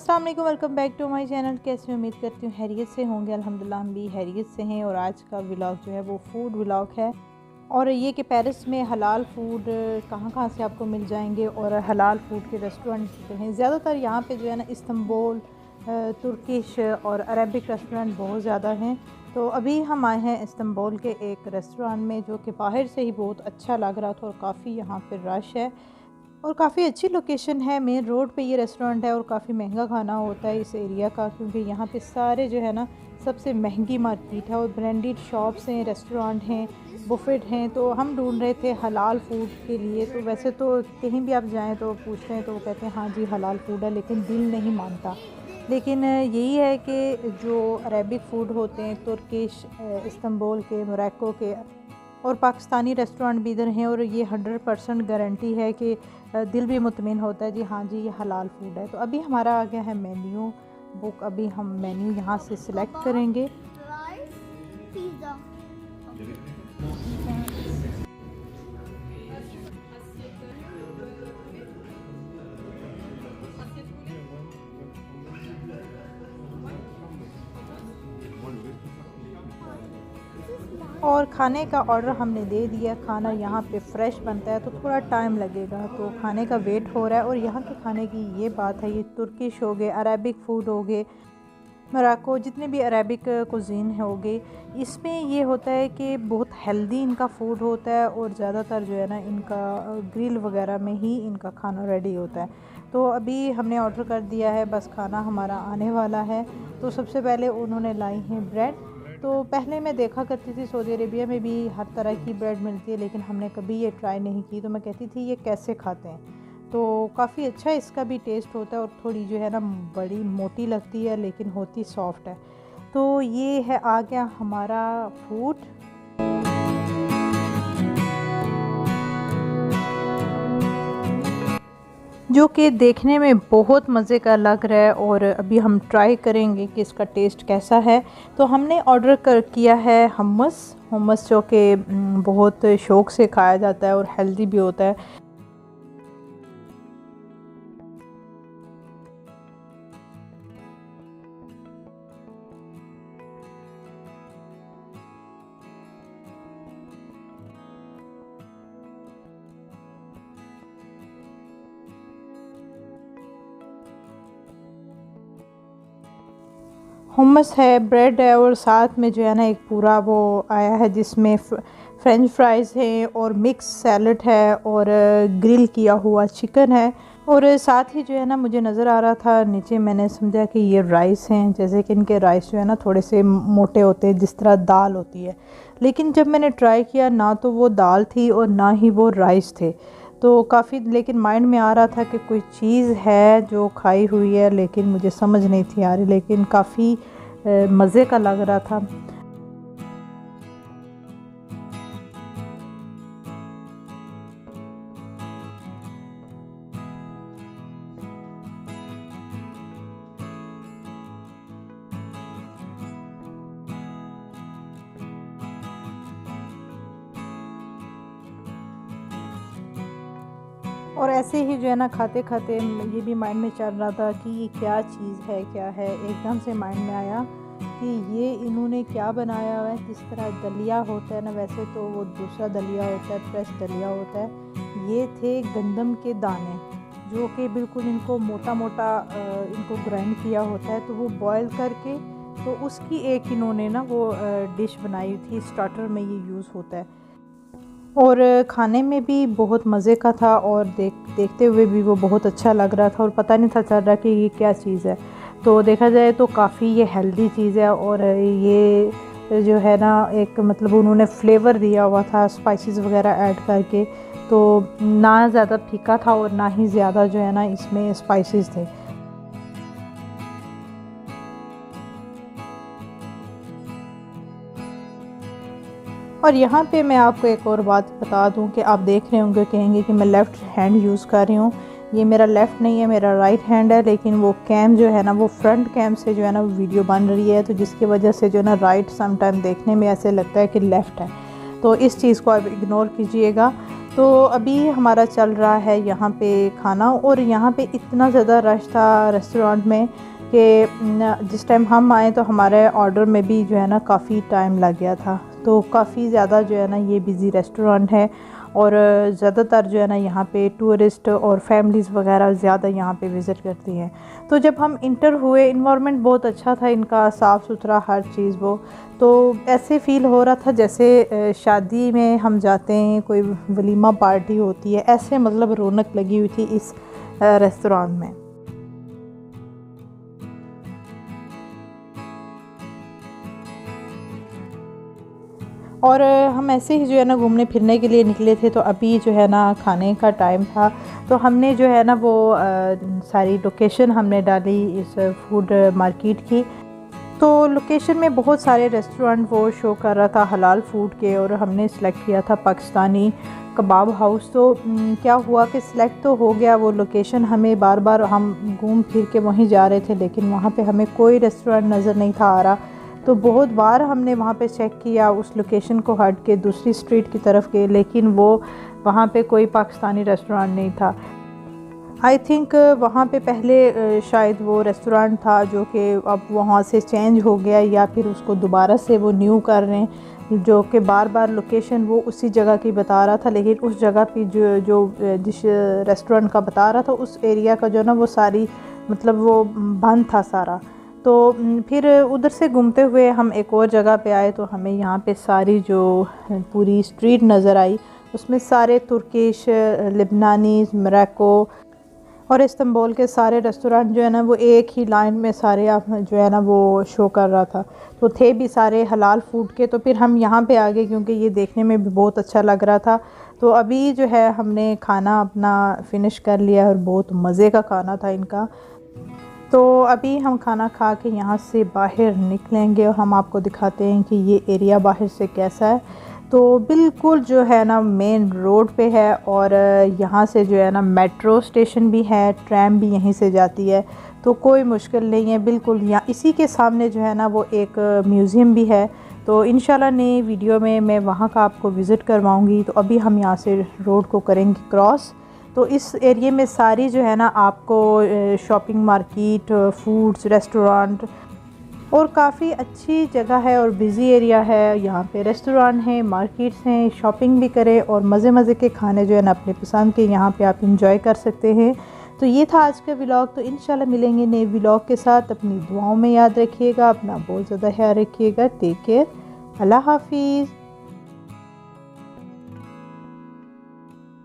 अस्सलाम वालेकुम, welcome back to my channel. कैसे उम्मीद करती हूँ हैरियत से होंगे। अल्हम्दुलिल्लाह हम भी हैरियत से हैं। और आज का व्लॉग जो है वो फूड व्लॉग है। और ये कि पेरिस में हलाल फूड कहाँ कहाँ से आपको मिल जाएंगे और हलाल फूड के रेस्टोरेंट जो हैं ज़्यादातर यहाँ पे जो है ना इस्तांबुल, तुर्किश और अरबिक रेस्टोरेंट बहुत ज़्यादा हैं। तो अभी हम आए हैं इस्तांबुल के एक रेस्टोरेंट में, जो कि बाहर से ही बहुत अच्छा लग रहा था और काफ़ी यहाँ पर रश है और काफ़ी अच्छी लोकेशन है। मेन रोड पे ये रेस्टोरेंट है और काफ़ी महंगा खाना होता है इस एरिया का, क्योंकि यहाँ पे सारे जो है ना सबसे महंगी मार्केट है और ब्रांडेड शॉप्स हैं, रेस्टोरेंट हैं, बुफेट हैं। तो हम ढूंढ रहे थे हलाल फूड के लिए। तो वैसे तो कहीं भी आप जाएं तो पूछते हैं तो वो कहते हैं हाँ जी हलाल फूड है, लेकिन दिल नहीं मानता। लेकिन यही है कि जो अरेबिक फूड होते हैं, तुर्किश, इस्तांबुल के, मोरक्को के और पाकिस्तानी रेस्टोरेंट भी इधर हैं, और ये 100% गारंटी है कि दिल भी मुतमिन होता है जी हाँ जी ये हलाल फूड है। तो अभी हमारा आ गया है मेन्यू बुक। अभी हम मेन्यू यहाँ से सिलेक्ट करेंगे। और खाने का ऑर्डर हमने दे दिया। खाना यहाँ पे फ्रेश बनता है तो थोड़ा टाइम लगेगा, तो खाने का वेट हो रहा है। और यहाँ के खाने की ये बात है, ये तुर्किश हो गए, अरेबिक फ़ूड हो गए, मोरक्को, जितने भी अरेबिक कुज़ीन हो गए, इसमें ये होता है कि बहुत हेल्दी इनका फ़ूड होता है और ज़्यादातर जो है ना इनका ग्रिल वगैरह में ही इनका खाना रेडी होता है। तो अभी हमने ऑर्डर कर दिया है, बस खाना हमारा आने वाला है। तो सबसे पहले उन्होंने लाई हैं ब्रेड। तो पहले मैं देखा करती थी सऊदी अरेबिया में भी हर तरह की ब्रेड मिलती है, लेकिन हमने कभी ये ट्राई नहीं की। तो मैं कहती थी ये कैसे खाते हैं। तो काफ़ी अच्छा इसका भी टेस्ट होता है और थोड़ी जो है ना बड़ी मोटी लगती है, लेकिन होती सॉफ्ट है। तो ये है आ गया हमारा फूड। जो कि देखने में बहुत मज़े का लग रहा है और अभी हम ट्राई करेंगे कि इसका टेस्ट कैसा है। तो हमने ऑर्डर किया है hummus, जो कि बहुत शौक़ से खाया जाता है और हेल्दी भी होता है। hummus है, ब्रेड है और साथ में जो है ना एक पूरा वो आया है जिसमें फ्रेंच फ्राइज़ हैं और मिक्स सैलड है और ग्रिल किया हुआ चिकन है। और साथ ही जो है ना मुझे नज़र आ रहा था नीचे, मैंने समझा कि ये राइस हैं, जैसे कि इनके राइस जो है ना थोड़े से मोटे होते हैं जिस तरह दाल होती है। लेकिन जब मैंने ट्राई किया ना तो वो दाल थी और ना ही वो राइस थे। तो काफ़ी, लेकिन माइंड में आ रहा था कि कोई चीज़ है जो खाई हुई है, लेकिन मुझे समझ नहीं थी आ रही। लेकिन काफ़ी मज़े का लग रहा था। और ऐसे ही जो है ना खाते खाते ये भी माइंड में चल रहा था कि ये क्या चीज़ है, क्या है। एकदम से माइंड में आया कि ये इन्होंने क्या बनाया हुआ है। जिस तरह दलिया होता है ना, वैसे तो वो दूसरा दलिया होता है, फ्रेश दलिया होता है। ये थे गंदम के दाने, जो कि बिल्कुल इनको मोटा मोटा इनको ग्राइंड किया होता है। तो वो बॉयल करके तो उसकी एक इन्होंने ना वो डिश बनाई थी। स्टार्टर में ये यूज़ होता है और खाने में भी बहुत मज़े का था और देखते हुए भी वो बहुत अच्छा लग रहा था और पता नहीं था चल रहा कि ये क्या चीज़ है। तो देखा जाए तो काफ़ी ये हेल्दी चीज़ है। और ये जो है ना एक मतलब उन्होंने फ्लेवर दिया हुआ था स्पाइसेस वगैरह ऐड करके। तो ना ज़्यादा फीका था और ना ही ज़्यादा जो है ना इसमें स्पाइसेस थे। और यहाँ पे मैं आपको एक और बात बता दूँ कि आप देख रहे होंगे, कहेंगे कि मैं लेफ़्ट हैंड यूज़ कर रही हूँ। ये मेरा लेफ़्ट नहीं है, मेरा राइट हैंड है। लेकिन वो कैम जो है ना वो फ्रंट कैम से जो है ना वीडियो बन रही है, तो जिसकी वजह से जो है ना राइट समटाइम देखने में ऐसे लगता है कि लेफ़्ट है। तो इस चीज़ को आप इग्नोर कीजिएगा। तो अभी हमारा चल रहा है यहाँ पे खाना, और यहाँ पे इतना ज़्यादा रश था रेस्टोरेंट में कि जिस टाइम हम आए तो हमारे ऑर्डर में भी जो है ना काफ़ी टाइम लग गया था। तो काफ़ी ज़्यादा जो है ना ये बिज़ी रेस्टोरेंट है, और ज़्यादातर जो है ना यहाँ पे टूरिस्ट और फैमिलीज़ वगैरह ज़्यादा यहाँ पे विज़िट करती हैं। तो जब हम इंटर हुए, इन्वायरमेंट बहुत अच्छा था इनका, साफ़ सुथरा हर चीज़ वो, तो ऐसे फ़ील हो रहा था जैसे शादी में हम जाते हैं, कोई वलीमा पार्टी होती है, ऐसे मतलब रौनक लगी हुई थी इस रेस्टोरेंट में। और हम ऐसे ही जो है ना घूमने फिरने के लिए निकले थे, तो अभी जो है ना खाने का टाइम था। तो हमने जो है ना वो सारी लोकेशन हमने डाली इस फूड मार्केट की। तो लोकेशन में बहुत सारे रेस्टोरेंट वो शो कर रहा था हलाल फूड के, और हमने सेलेक्ट किया था पाकिस्तानी कबाब हाउस। तो क्या हुआ कि सिलेक्ट तो हो गया वो लोकेशन, हमें बार बार हम घूम फिर के वहीं जा रहे थे, लेकिन वहाँ पे हमें कोई रेस्टोरेंट नज़र नहीं था आ रहा। तो बहुत बार हमने वहाँ पे चेक किया उस लोकेशन को हट के दूसरी स्ट्रीट की तरफ के, लेकिन वो वहाँ पे कोई पाकिस्तानी रेस्टोरेंट नहीं था। आई थिंक वहाँ पे पहले शायद वो रेस्टोरेंट था जो कि अब वहाँ से चेंज हो गया, या फिर उसको दोबारा से वो न्यू कर रहे हैं, जो कि बार बार लोकेशन वो उसी जगह की बता रहा था, लेकिन उस जगह पे जिस रेस्टोरेंट का बता रहा था उस एरिया का जो ना वो सारी मतलब वो बंद था सारा। तो फिर उधर से घूमते हुए हम एक और जगह पे आए, तो हमें यहाँ पे सारी जो पूरी स्ट्रीट नज़र आई, उसमें सारे तुर्किश, लेबनानी, मोरक्को और इस्तांबुल के सारे रेस्टोरेंट जो है ना वो एक ही लाइन में सारे आप जो है ना वो शो कर रहा था। तो थे भी सारे हलाल फूड के। तो फिर हम यहाँ पे आ गए क्योंकि ये देखने में भी बहुत अच्छा लग रहा था। तो अभी जो है हमने खाना अपना फ़िनिश कर लिया, और बहुत मज़े का खाना था इनका। तो अभी हम खाना खा के यहाँ से बाहर निकलेंगे, और हम आपको दिखाते हैं कि ये एरिया बाहर से कैसा है। तो बिल्कुल जो है ना मेन रोड पे है, और यहाँ से जो है ना मेट्रो स्टेशन भी है, ट्रैम भी यहीं से जाती है, तो कोई मुश्किल नहीं है। बिल्कुल यहाँ इसी के सामने जो है ना वो एक म्यूज़ियम भी है। तो इंशाल्लाह नई वीडियो में मैं वहाँ का आपको विज़िट करवाऊँगी। तो अभी हम यहाँ से रोड को करेंगे क्रॉस। तो इस एरिया में सारी जो है ना आपको शॉपिंग मार्केट, फूड्स, रेस्टोरेंट और काफ़ी अच्छी जगह है, और बिज़ी एरिया है। यहाँ पे रेस्टोरेंट हैं, मार्केट्स हैं, शॉपिंग भी करें, और मज़े मज़े के खाने जो है ना अपने पसंद के यहाँ पे आप इंजॉय कर सकते हैं। तो ये था आज का व्लॉग। तो इंशाल्लाह मिलेंगे नए व्लॉग के साथ। अपनी दुआओं में याद रखिएगा, अपना बहुत ज़्यादा ख्याल रखिएगा। टेक केयर, अल्लाह हाफिज़।